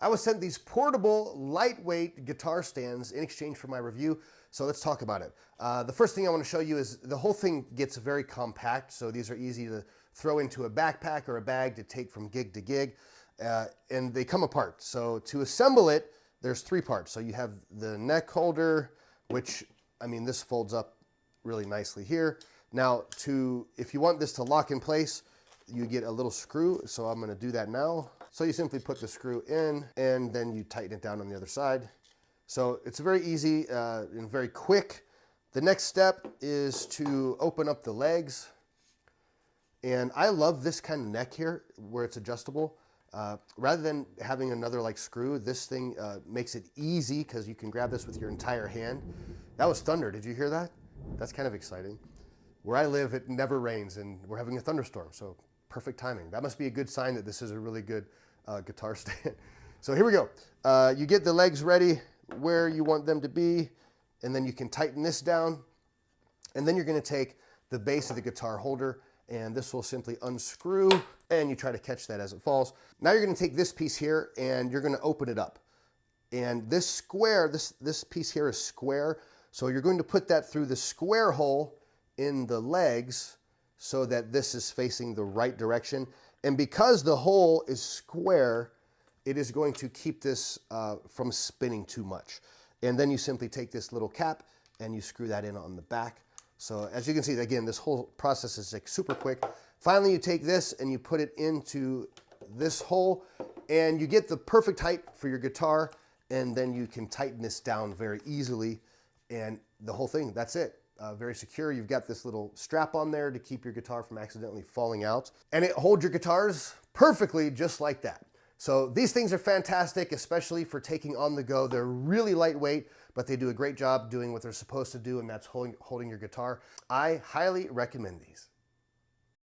I was sent these portable, lightweight guitar stands in exchange for my review, so let's talk about it. The first thing I want to show you is the whole thing gets very compact, so these are easy to throw into a backpack or a bag to take from gig to gig, and they come apart. So to assemble it, there's three parts. So you have the neck holder, which, I mean, this folds up really nicely here. Now, if you want this to lock in place, you get a little screw, so I'm gonna do that now. So you simply put the screw in and then you tighten it down on the other side. So it's very easy and very quick. The next step is to open up the legs. And I love this kind of neck here where it's adjustable. Rather than having another like screw, this thing makes it easy because you can grab this with your entire hand. That was thunder, did you hear that? That's kind of exciting. Where I live, it never rains and we're having a thunderstorm, so perfect timing. That must be a good sign that this is a really good guitar stand. So here we go. You get the legs ready where you want them to be, and then you can tighten this down. And then you're gonna take the base of the guitar holder, and this will simply unscrew, and you try to catch that as it falls. Now you're gonna take this piece here, and you're gonna open it up. And this square, this piece here is square, so you're going to put that through the square hole in the legs so that this is facing the right direction. And because the hole is square, it is going to keep this from spinning too much. And then you simply take this little cap and you screw that in on the back. So as you can see, again, this whole process is like super quick. Finally, you take this and you put it into this hole and you get the perfect height for your guitar, and then you can tighten this down very easily. And the whole thing, that's it. Very secure. You've got this little strap on there to keep your guitar from accidentally falling out. And it holds your guitars perfectly just like that. So these things are fantastic, especially for taking on the go. They're really lightweight, but they do a great job doing what they're supposed to do, and that's holding your guitar. I highly recommend these.